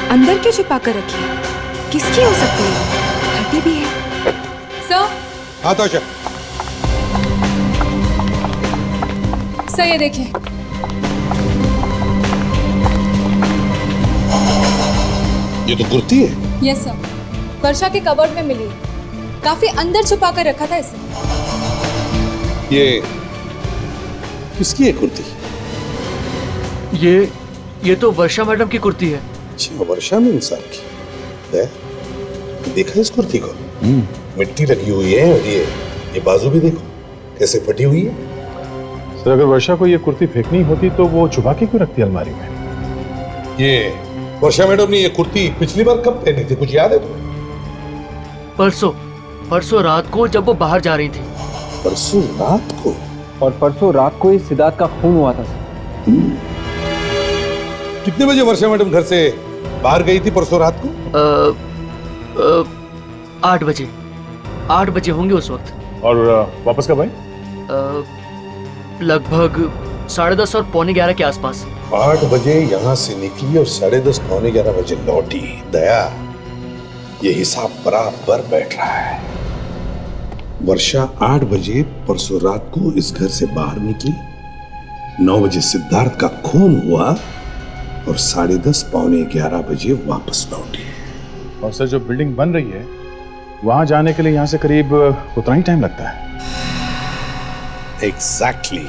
अंदर क्यों छुपा कर रखी है? किसकी हो सकती है? फटी भी है। सर। हाँ तोशा। सर ये देखिए। ये तो कुर्ती है। यस सर, वर्षा के कबर्ड में मिली। काफी अंदर छुपा कर रखा था इसे। ये किसकी है कुर्ती? ये तो वर्षा मैडम की कुर्ती है। अच्छा, वर्षा में इंसान की। देखा इस कुर्ती को? मिट्टी लगी हुई है और ये बाजू भी देखो कैसे फटी हुई है। सर अगर वर्षा को ये कुर्ती फेंकनी होती तो वो छुपा के क्यों रखती अलमारी में? ये वर्षा मैडम ने ये कुर्ती पिछली बार कब पहनी थी, कुछ याद है तुम्हें? परसों रात को जब वो बाहर जा रही थी। परसों रात को? और परसों रात को ही सिद्धार्थ का खून हुआ था। कितने बजे वर्षा मैडम घर से बाहर गई थी परसों रात को? 8 बजे होंगे उस वक्त। और वापस कब आई? लगभग 10:30 और 11:15 के आसपास। 8 बजे यहाँ से निकली और 10:30 पौने 11 बजे लौटी। दया, ये हिसाब बराबर बैठ रहा है। वर्षा 8 बजे परसों रात को इस घर से बाहर निकली, 9 बजे सिद्धार्थ का खून हुआ और 10:30 पौने 11 बजे वापस लौटी। और सर जो बिल्डिंग बन रही है वहां जाने के लिए यहाँ से करीब उतना ही टाइम लगता है। एग्जैक्टली।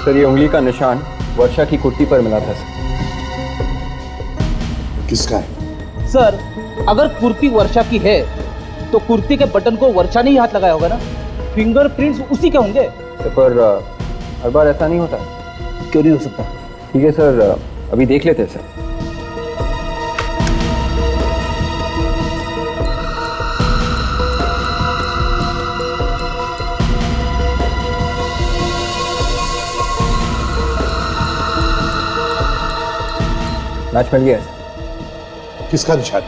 सर ये उंगली का निशान वर्षा की कुर्ती पर मिला था। किसका है? सर अगर कुर्ती वर्षा की है तो कुर्ती के बटन को वर्षा ने ही हाथ लगाया होगा ना। फिंगरप्रिंट्स उसी के होंगे। पर हर बार ऐसा नहीं होता। क्यों नहीं हो सकता? ठीक है सर, अभी देख लेते हैं सर। मैच मिल गया है। किसका निशान?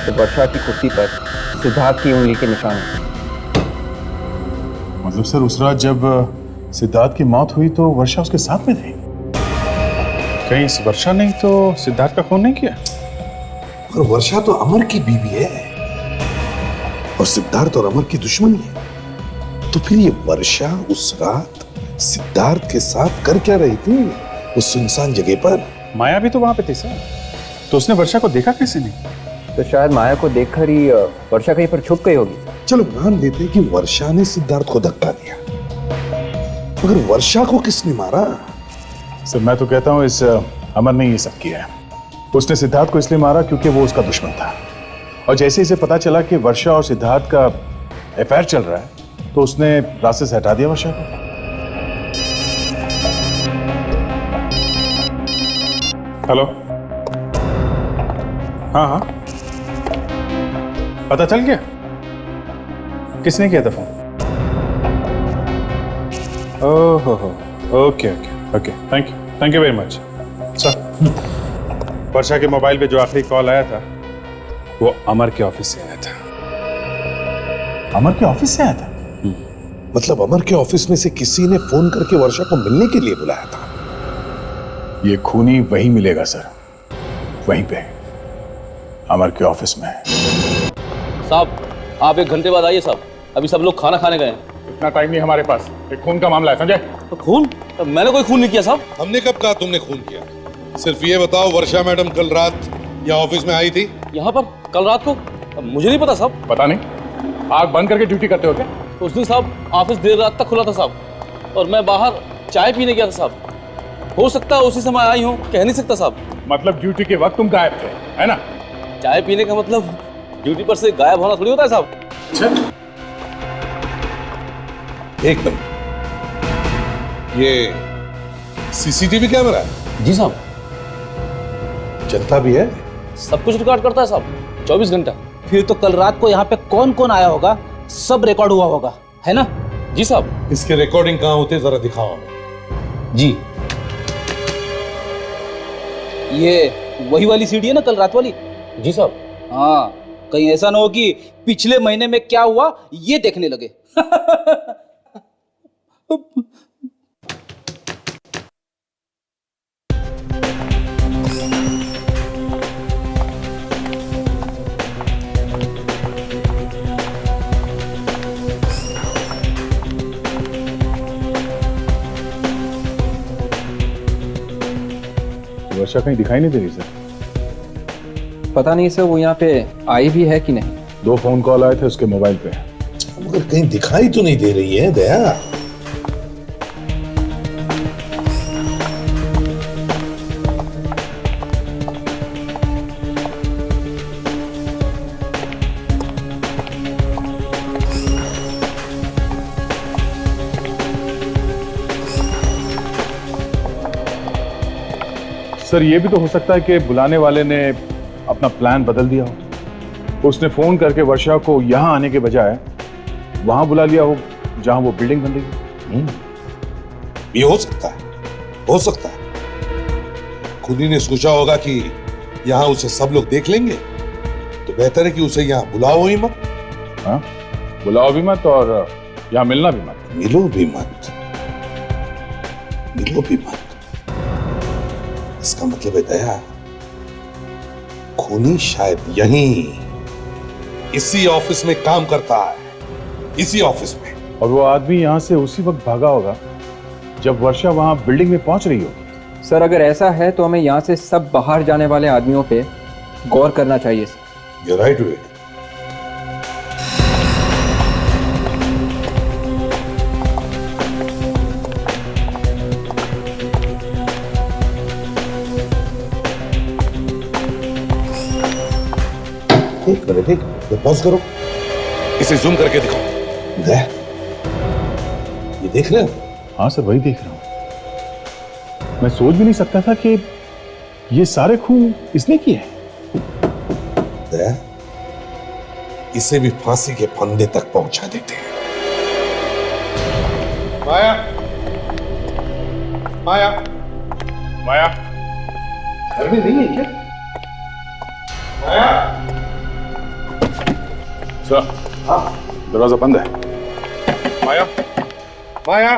तो वर्षा की कुर्ती पर सिद्धार्थ की उंगली के निशान है। मतलब सर उस रात जब सिद्धार्थ की मौत हुई तो वर्षा उसके साथ में थी? कहीं इस वर्षा ने तो सिद्धार्थ का खून नहीं किया? और वर्षा तो अमर की बीवी है और सिद्धार्थ और अमर की दुश्मनी है। तो फिर ये वर्षा उस रात सिद्धार्थ के साथ कर क्या रही थी उस सुनसान जगह पर? माया भी तो वहां पे थी सर, तो उसने वर्षा को देखा कैसे नहीं? तो शायद माया को देखकर ही वर्षा कहीं पर छुप गई होगी। चलो मान लेते हैं कि वर्षा ने सिद्धार्थ को धक्का दिया, मगर वर्षा को किसने मारा? सर मैं तो कहता हूँ इस अमर ने ये सब किया है। उसने सिद्धार्थ को इसलिए मारा क्योंकि वो उसका दुश्मन था, और जैसे इसे पता चला कि वर्षा और सिद्धार्थ का अफेयर चल रहा है तो उसने रास्ते से हटा दिया वर्षा को। हेलो, हाँ, पता चल गया किसने किया था फोन? ओहो, okay okay okay, thank you very much sir. Varsha के मोबाइल पे जो आखिरी कॉल आया था वो अमर के ऑफिस से आया था। अमर के ऑफिस से आया था? मतलब अमर के ऑफिस में से किसी ने फोन करके वर्षा को मिलने के लिए बुलाया था? ये खूनी वहीं मिलेगा सर, वहीं पे अमर के ऑफिस में। साहब आप 1 घंटे बाद आइए साहब, अभी सब लोग खाना खाने गए हैं। इतना टाइम नहीं हमारे पास, एक खून का मामला है समझे? तो खून? तो मैंने कोई खून नहीं किया साहब। हमने कब कहा तुमने खून किया? सिर्फ ये बताओ वर्षा मैडम कल रात यहाँ ऑफिस में आई थी? यहाँ पर कल रात को? मुझे नहीं पता साहब। पता नहीं, आग बंद करके ड्यूटी करते हो क्या? उस दिन साहब ऑफिस देर रात तक खुला था साहब, और मैं बाहर चाय पीने गया था साहब। हो सकता है उसी समय आई हूँ, कह नहीं सकता साहब। मतलब ड्यूटी के वक्त तुम गायब थे, है ना? चाय पीने का मतलब ड्यूटी पर से गायब होना थोड़ी होता है साहब। एक मिनट, ये सीसीटीवी कैमरा है? जी साहब। चलता भी है? सब कुछ रिकॉर्ड करता है साहब, 24 घंटा। फिर तो कल रात को यहाँ पे कौन कौन आया होगा सब रिकॉर्ड हुआ होगा, है ना? जी साहब। इसके रिकॉर्डिंग कहाँ होते जरा दिखाओ हमें। जी, ये वही वाली सीडी है ना, कल रात वाली? जी साहब। हाँ, कहीं ऐसा ना हो कि पिछले महीने में क्या हुआ ये देखने लगे। वर्षा कहीं दिखाई नहीं दे रही सर। पता नहीं सर, वो यहाँ पे आई भी है कि नहीं। 2 फोन कॉल आए थे उसके मोबाइल पे। मगर कहीं दिखाई तो नहीं दे रही है दया। सर ये भी तो हो सकता है कि बुलाने वाले ने अपना प्लान बदल दिया हो। उसने फोन करके वर्षा को यहां आने के बजाय वहां बुला लिया हो जहां वो बिल्डिंग बन रही है। ये हो सकता है, हो सकता है। खुद ही ने सोचा होगा कि यहां उसे सब लोग देख लेंगे, तो बेहतर है कि उसे यहां बुलाओ ही मत। हाँ, बुलाओ भी मत और यहां मिलना भी मत। मिलो भी मत, मिलो भी मत। इसका मतलब है दया, खूनी शायद यहीं इसी ऑफिस में काम करता है, इसी ऑफिस में। और वो आदमी यहां से उसी वक्त भागा होगा जब वर्षा वहां बिल्डिंग में पहुंच रही होगी। सर अगर ऐसा है तो हमें यहाँ से सब बाहर जाने वाले आदमियों पे गौर करना चाहिए सर। You're right, Vivek. एक मिनट, पॉज करो, इसे जूम करके दिखाओ। दया, ये देख रहे हो? हाँ सर, वही देख रहा हूं। मैं सोच भी नहीं सकता था कि ये सारे खून इसने किए हैं। दया, इसे भी फांसी के फंदे तक पहुंचा देते हैं। माया, माया, माया, घर में नहीं है क्या? माया। सर, हाँ, दरवाजा बंद है। माया, माया।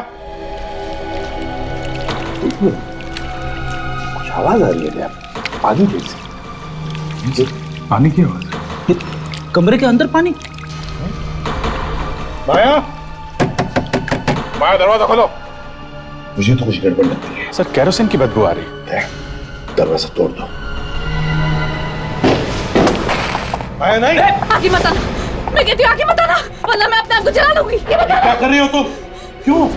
कुछ आवाज आ रही है दया, पानी जैसी। पानी की आवाज? कमरे के अंदर पानी? माया, माया, दरवाजा खोलो। मुझे तो कुछ गड़बड़ लगती है। सर, केरोसिन की बदबू आ रही है। दरवाजा तोड़ दो। माया नहीं। आगे मत आना, मैं कहती हूँ आगे मत आना, वरना मैं अपने आप को जला लूंगी। क्या कर रही हो तुम? क्यों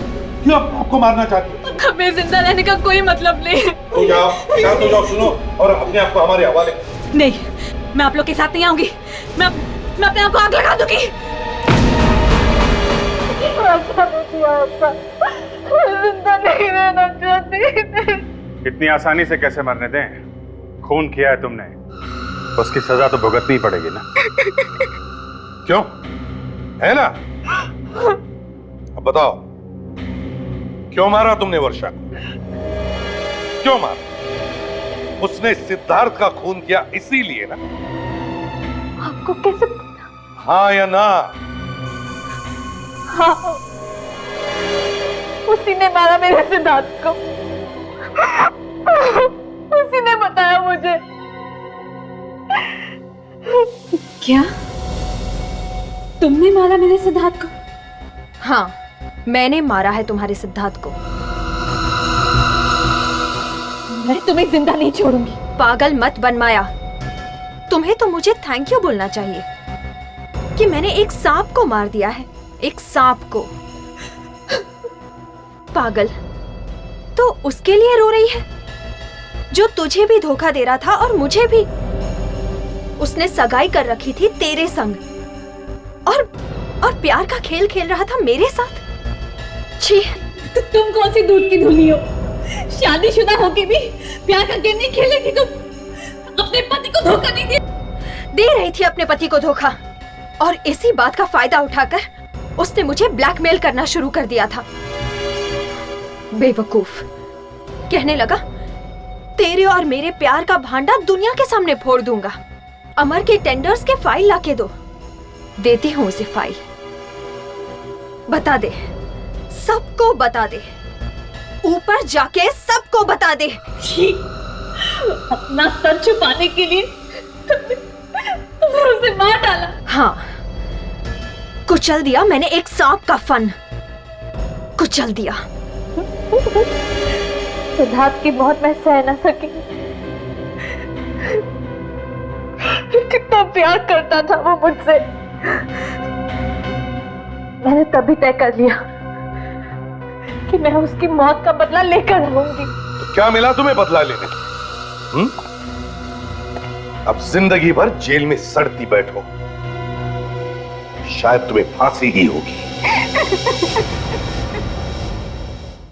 क्यों आपको मारना चाहती हो? हमें जिंदा रहने का कोई मतलब नहीं। तो जाओ, शांत हो जाओ, सुनो और अपने आप को हमारे हवाले। नहीं, मैं आप लोग के साथ नहीं आऊंगी। मैं अपने आप को आग लगा दूंगी। जिंदा नहीं रहना चाहती। इतनी आसानी से कैसे मरने दें? खून किया है तुमने, उसकी सजा तो भुगतनी पड़ेगी ना। क्यों, है ना? अब बताओ, क्यों मारा तुमने वर्षा को? क्यों मारा? उसने सिद्धार्थ का खून किया इसीलिए ना? आपको कैसे? हाँ या ना? हाँ, उसी ने मारा मेरे सिद्धार्थ को। उसी ने बताया मुझे। क्या तुमने मारा मेरे सिद्धार्थ को? हाँ, मैंने मारा है तुम्हारे सिद्धार्थ को। मैं तुम्हें जिंदा नहीं छोड़ूंगी। पागल मत बन माया, तुम्हें तो मुझे थैंक यू बोलना चाहिए। कि मैंने एक सांप को मार दिया है, एक सांप को। पागल, तो उसके लिए रो रही है जो तुझे भी धोखा दे रहा था और मुझे भी। उसने सगाई कर रखी थी तेरे संग और प्यार का खेल खेल रहा था मेरे साथ। छी, तो तुम कौन सी दूध की धुली हो? शादीशुदा होके भी प्यार का गेम नहीं खेले थी तुम? अपने पति को धोखा नहीं दे रही थी अपने पति को धोखा, और इसी बात का फायदा उठाकर उसने मुझे ब्लैकमेल करना शुरू कर दिया था। बेवकूफ, कहने लगा तेरे और मेरे प्यार का भांडा दुनिया के सामने फोड़ दूंगा। अमर के टेंडर्स के फाइल लाके दो। देती हूँ उसे फाइल। बता दे, सबको बता दे, ऊपर जाके सबको बता दे। अपना सर छुपाने के लिए तुमने उसे मार डाला। हाँ, कुचल दिया मैंने एक सांप का फन, कुचल दिया। सिद्धार्थ की मौत मैं सह न सकी। कितना प्यार करता था वो मुझसे। मैंने तभी तय कर लिया कि मैं उसकी मौत का बदला लेकर रहूंगी। तो क्या मिला तुम्हें बदला लेने? अब जिंदगी भर जेल में सड़ती बैठो, शायद तुम्हें फांसी ही होगी।